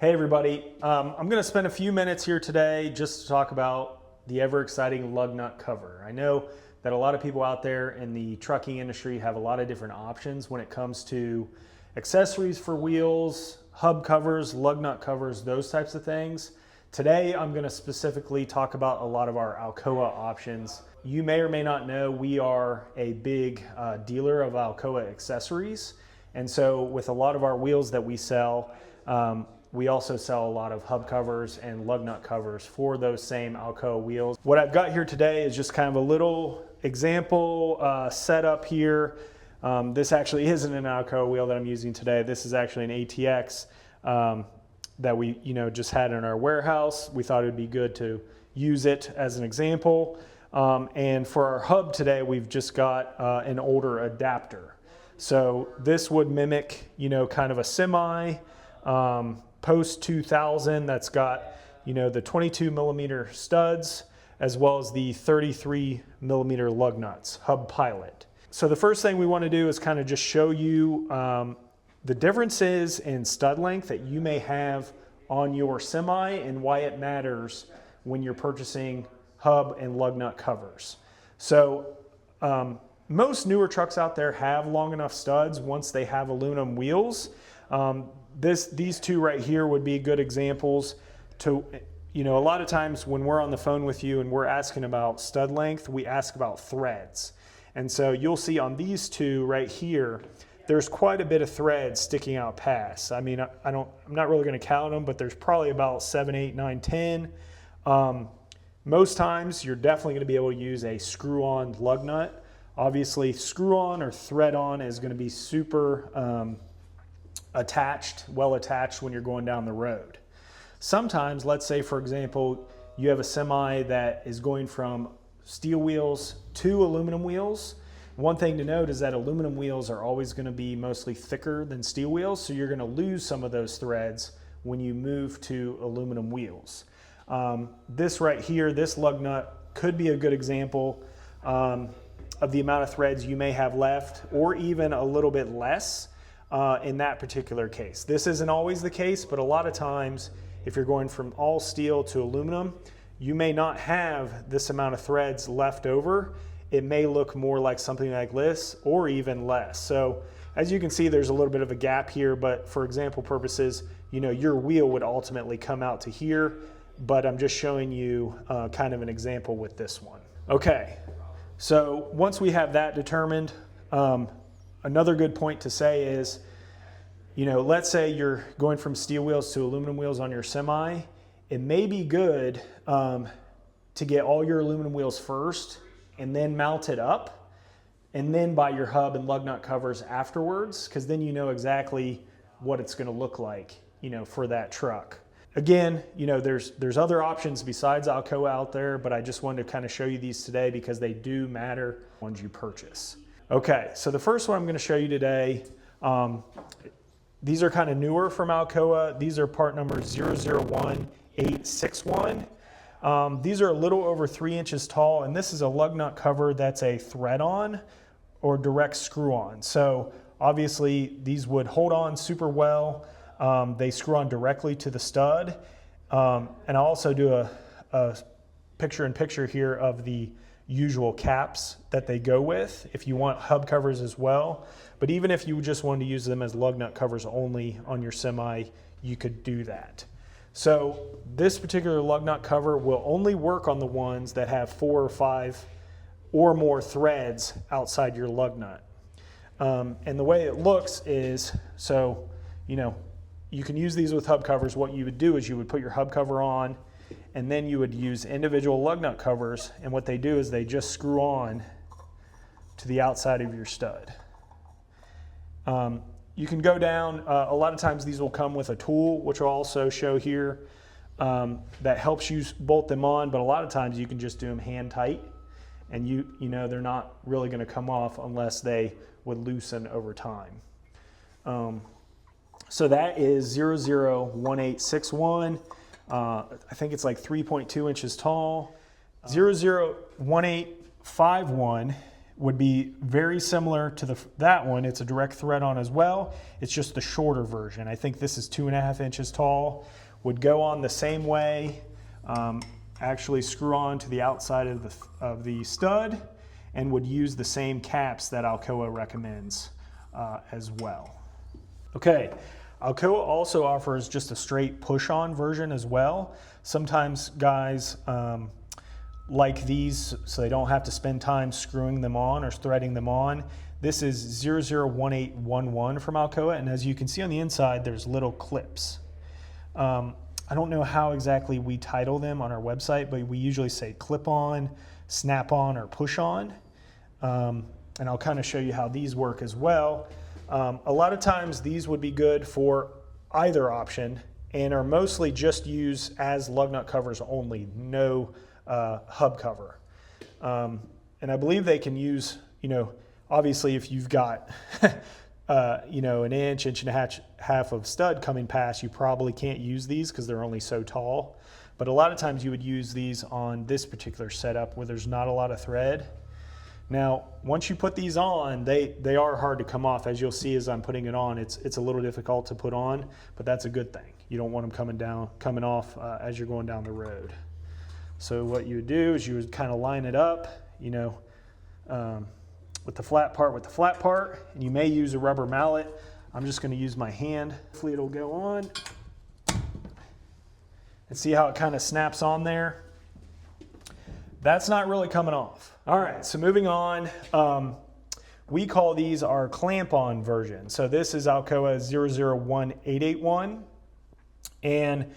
Hey everybody, I'm going to spend a few minutes here today just to talk about the ever exciting lug nut cover. I know that a lot of people out there in the trucking industry have a lot of different options when it comes to accessories for wheels, hub covers, lug nut covers, those types of things. Today I'm going to specifically talk about a lot of our Alcoa options. You may or may not know we are a big dealer of Alcoa accessories, and so with a lot of our wheels that we sell, we also sell a lot of hub covers and lug nut covers for those same Alcoa wheels. What I've got here today is just kind of a little example setup here. This actually isn't an Alcoa wheel that I'm using today. This is actually an ATX that we just had in our warehouse. We thought it would be good to use it as an example. And for our hub today, we've just got an older adapter. So this would mimic, kind of a semi, post 2000 that's got, the 22 millimeter studs as well as the 33 millimeter lug nuts, Hub Pilot. So the first thing we want to do is kind of just show you the differences in stud length that you may have on your semi and why it matters when you're purchasing hub and lug nut covers. So most newer trucks out there have long enough studs once they have aluminum wheels. These two right here would be good examples to, a lot of times when we're on the phone with you and we're asking about stud length, we ask about threads. And so you'll see on these two right here, there's quite a bit of thread sticking out past. I mean, I'm not really going to count them, but there's probably about 7, 8, 9, 10. Most times you're definitely going to be able to use a screw-on lug nut. Obviously, screw-on or thread-on is going to be super well attached when you're going down the road. Sometimes, let's say for example, you have a semi that is going from steel wheels to aluminum wheels. One thing to note is that aluminum wheels are always going to be mostly thicker than steel wheels, so you're going to lose some of those threads when you move to aluminum wheels. This right here, this lug nut could be a good example of the amount of threads you may have left, or even a little bit less. In that particular case. This isn't always the case, but a lot of times if you're going from all steel to aluminum, you may not have this amount of threads left over. It may look more like something like this or even less. So as you can see, there's a little bit of a gap here, but for example purposes, your wheel would ultimately come out to here, but I'm just showing you kind of an example with this one. Okay, so once we have that determined, another good point to say is, let's say you're going from steel wheels to aluminum wheels on your semi. It may be good to get all your aluminum wheels first and then mount it up and then buy your hub and lug nut covers afterwards, because then you know exactly what it's going to look like, for that truck. Again, there's other options besides Alcoa out there, but I just wanted to kind of show you these today because they do matter ones you purchase. Okay, so the first one I'm going to show you today, these are kind of newer from Alcoa. These are part number 001861. These are a little over 3 inches tall, and this is a lug nut cover that's a thread-on or direct screw-on. So obviously these would hold on super well. They screw on directly to the stud. And I'll also do a picture-in-picture here of the usual caps that they go with if you want hub covers as well. But even if you just wanted to use them as lug nut covers only on your semi, you could do that. So this particular lug nut cover will only work on the ones that have 4 or 5 or more threads outside your lug nut. And the way it looks is, so you can use these with hub covers. What you would do is you would put your hub cover on, and then you would use individual lug nut covers, and what they do is they just screw on to the outside of your stud. You can go down, a lot of times these will come with a tool, which I'll also show here, that helps you bolt them on, but a lot of times you can just do them hand tight, and they're not really going to come off unless they would loosen over time. So that is 001861. I think it's like 3.2 inches tall. 001851 would be very similar to that one. It's a direct thread on as well. It's just the shorter version. I think this is 2.5 inches tall. Would go on the same way, actually screw on to the outside of the stud, and would use the same caps that Alcoa recommends as well. Okay, Alcoa also offers just a straight push-on version as well. Sometimes guys like these, so they don't have to spend time screwing them on or threading them on. This is 001811 from Alcoa, and as you can see on the inside, there's little clips. I don't know how exactly we title them on our website, but we usually say clip-on, snap-on, or push-on. And I'll kind of show you how these work as well. A lot of times these would be good for either option and are mostly just used as lug nut covers only, no hub cover. And I believe they can use, obviously if you've got an inch and a half of stud coming past, you probably can't use these because they're only so tall. But a lot of times you would use these on this particular setup where there's not a lot of thread. Now, once you put these on, they are hard to come off. As you'll see as I'm putting it on, it's a little difficult to put on, but that's a good thing. You don't want them coming off as you're going down the road. So what you would do is you would kind of line it up, with the flat part, and you may use a rubber mallet. I'm just going to use my hand. Hopefully it'll go on. And see how it kind of snaps on there? That's not really coming off. All right, so moving on. We call these our clamp-on version. So this is Alcoa 001881. And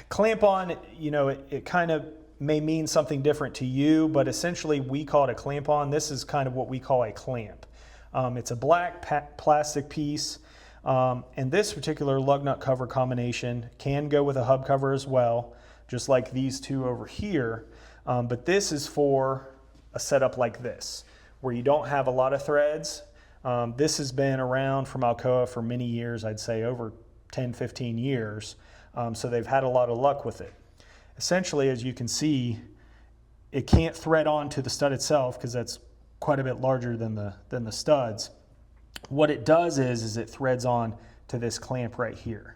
clamp-on, it kind of may mean something different to you, but essentially we call it a clamp-on. This is kind of what we call a clamp. It's a black plastic piece, and this particular lug nut cover combination can go with a hub cover as well, just like these two over here. But this is for a setup like this, where you don't have a lot of threads. This has been around from Alcoa for many years, I'd say over 10, 15 years. So they've had a lot of luck with it. Essentially, as you can see, it can't thread onto the stud itself because that's quite a bit larger than the studs. What it does is it threads on to this clamp right here.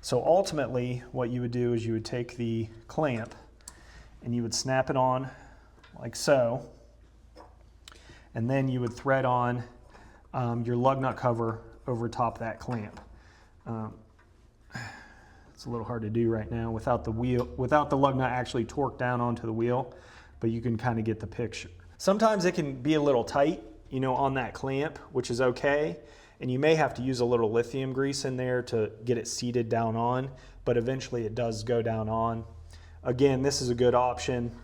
So ultimately, what you would do is you would take the clamp and you would snap it on like so, and then you would thread on your lug nut cover over top that clamp. It's a little hard to do right now without the lug nut actually torqued down onto the wheel, but you can kind of get the picture. Sometimes it can be a little tight, on that clamp, which is okay, and you may have to use a little lithium grease in there to get it seated down on, but eventually it does go down on. Again, this is a good option.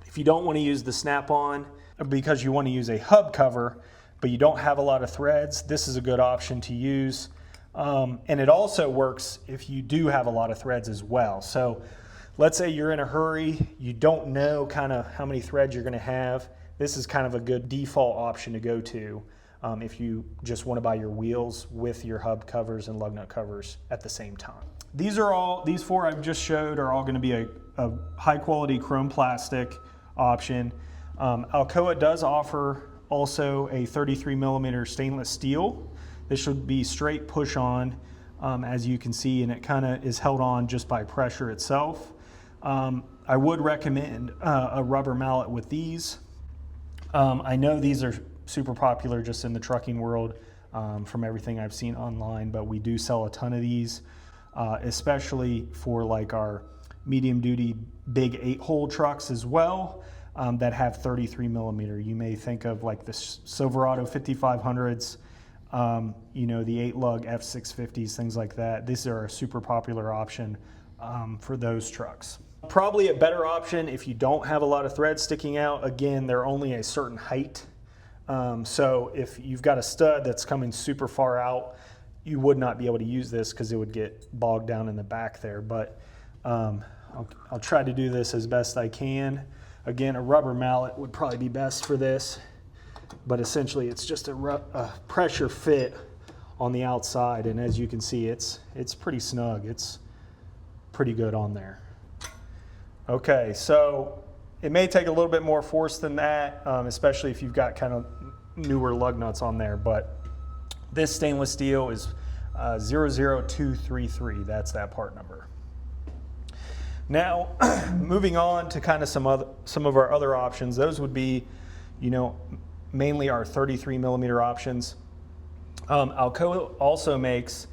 If you don't want to use the snap-on because you want to use a hub cover, but you don't have a lot of threads, this is a good option to use. And it also works if you do have a lot of threads as well. So let's say you're in a hurry, you don't know kind of how many threads you're going to have. This is kind of a good default option to go to if you just want to buy your wheels with your hub covers and lug nut covers at the same time. These four I've just showed are all going to be a high quality chrome plastic option. Alcoa does offer also a 33 millimeter stainless steel. This should be straight push on, as you can see, and it kind of is held on just by pressure itself. I would recommend a rubber mallet with these. I know these are super popular just in the trucking world from everything I've seen online, but we do sell a ton of these, especially for like our medium duty big 8-hole trucks as well that have 33 millimeter. You may think of like the Silverado 5500s, the 8-lug F650s, things like that. These are a super popular option for those trucks. Probably a better option if you don't have a lot of threads sticking out. Again, they're only a certain height. So if you've got a stud that's coming super far out, you would not be able to use this because it would get bogged down in the back there. But I'll try to do this as best I can. Again, a rubber mallet would probably be best for this. But essentially it's just a pressure fit on the outside, and as you can see, it's pretty snug. It's pretty good on there. Okay, so It may take a little bit more force than that, especially if you've got kind of newer lug nuts on there, but this stainless steel is 00233, that's that part number. Now, moving on to kind of some of our other options, those would be, mainly our 33 millimeter options. Alcoa also makes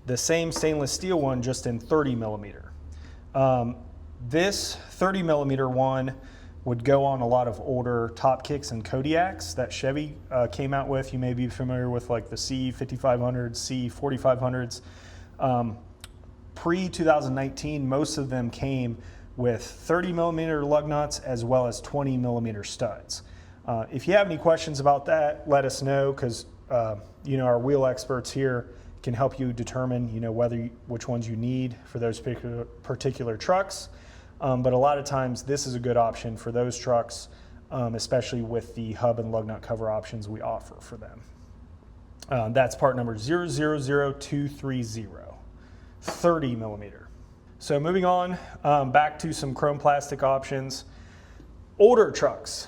the same stainless steel one, just in 30 millimeter. This 30 millimeter one would go on a lot of older top kicks and Kodiaks that Chevy came out with. You may be familiar with like the C5500s, C4500s. Pre-2019, most of them came with 30 millimeter lug nuts as well as 20 millimeter studs. If you have any questions about that, let us know, because our wheel experts here can help you determine which ones you need for those particular trucks. But a lot of times this is a good option for those trucks, especially with the hub and lug nut cover options we offer for them. That's part number 000230, 30 millimeter. So moving on, back to some chrome plastic options. Older trucks,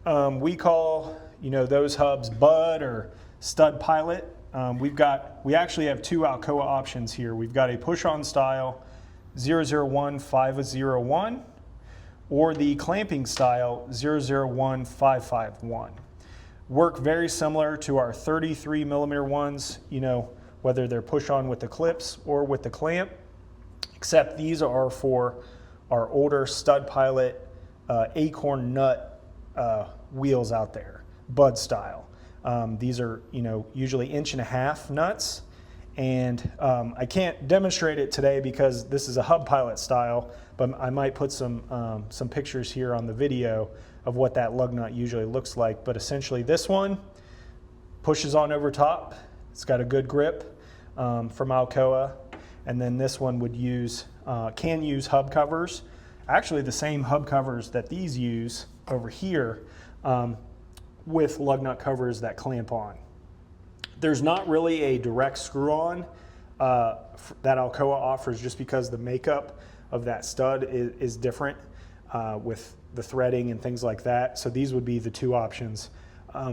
we call those hubs Bud or Stud Pilot. We actually have two Alcoa options here. We've got a push-on style 001501 or the clamping style 001551. Work very similar to our 33 millimeter ones, whether they're push-on with the clips or with the clamp, except these are for our older Stud Pilot acorn nut wheels out there, Bud style. These are usually 1.5 inch nuts, and I can't demonstrate it today because this is a Hub Pilot style, but I might put some pictures here on the video of what that lug nut usually looks like. But essentially this one pushes on over top. It's got a good grip from Alcoa, and then this one would can use hub covers. Actually the same hub covers that these use over here, with lug nut covers that clamp on. There's not really a direct screw on that Alcoa offers, just because the makeup of that stud is different with the threading and things like that. So these would be the two options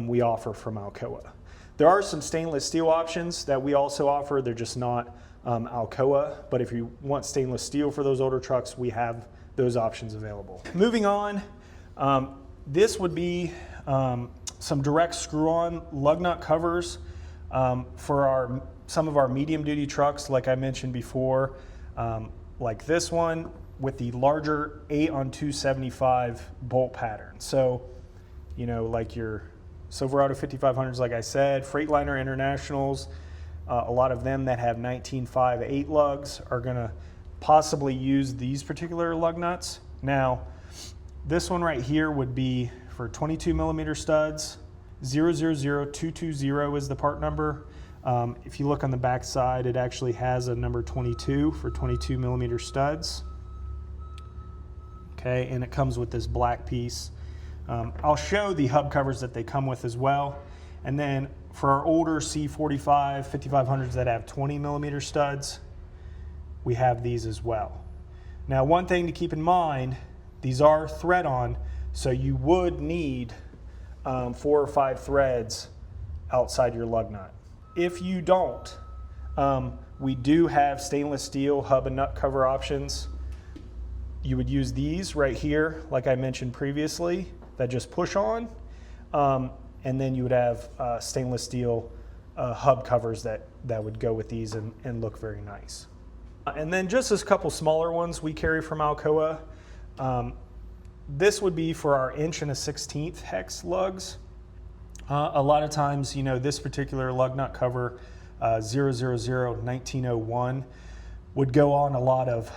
we offer from Alcoa. There are some stainless steel options that we also offer. They're just not Alcoa, but if you want stainless steel for those older trucks, we have those options available. Moving on, this would be some direct screw-on lug nut covers for some of our medium duty trucks, like I mentioned before, like this one with the larger 8-on-275 bolt pattern. So, like your Silverado 5500s, like I said, Freightliner Internationals, a lot of them that have 19.5/8 lugs are gonna possibly use these particular lug nuts. Now, this one right here would be for 22 millimeter studs. 000220 is the part number. If you look on the back side, it actually has a number 22 for 22 millimeter studs. Okay, and it comes with this black piece. I'll show the hub covers that they come with as well. And then for our older C45, 5500s that have 20 millimeter studs, we have these as well. Now, one thing to keep in mind, these are thread on, so you would need 4 or 5 threads outside your lug nut. If you don't, we do have stainless steel hub and nut cover options. You would use these right here, like I mentioned previously, that just push on, and then you would have stainless steel hub covers that would go with these and look very nice. And then just a couple smaller ones we carry from Alcoa. This would be for our 1.16" hex lugs. A lot of times, this particular lug nut cover, 0001901, would go on a lot of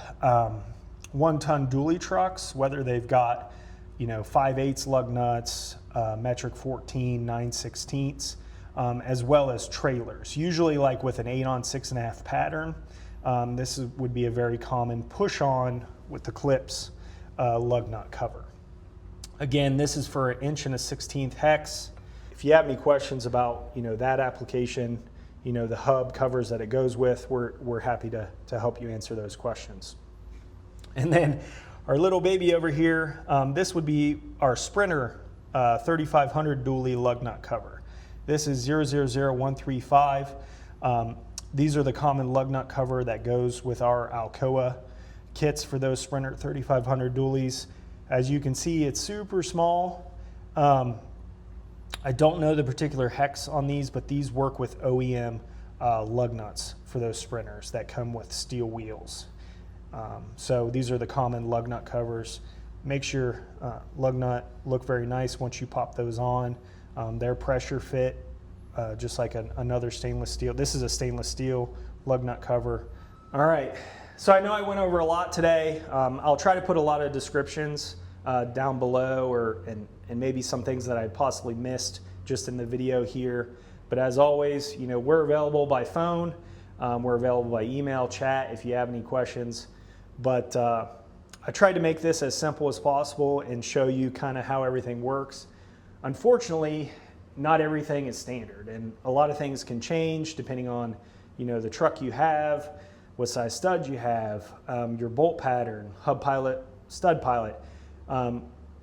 1-ton dually trucks, whether they've got 5/8 lug nuts, metric 14, 9/16, as well as trailers. Usually like with an 8-on-6.5 pattern. This would be a very common push-on with the clips lug nut cover. Again, this is for an 1.16" hex. If you have any questions about that application, the hub covers that it goes with, we're happy to help you answer those questions. And then Our little baby over here, this would be our Sprinter 3500 dually lug nut cover. This is 000135. These are the common lug nut cover that goes with our Alcoa kits for those Sprinter 3500 dualies. As you can see, it's super small. I don't know the particular hex on these, but these work with OEM lug nuts for those Sprinters that come with steel wheels. So these are the common lug nut covers. Makes your lug nut look very nice once you pop those on. They're pressure fit, just like another stainless steel. This is a stainless steel lug nut cover. All right, so I know I went over a lot today. I'll try to put a lot of descriptions down below, and maybe some things that I possibly missed just in the video here. But as always, you know, we're available by phone. We're available by email, chat if you have any questions. But I tried to make this as simple as possible and show you kind of how everything works. Unfortunately, not everything is standard, and a lot of things can change depending on, you know, the truck you have, what size stud you have, your bolt pattern, hub pilot, stud pilot.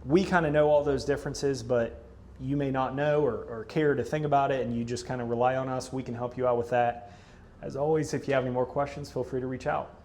We kind of know all those differences, but you may not know or care to think about it, and you just kind of rely on us. We can help you out with that. As always, if you have any more questions, feel free to reach out.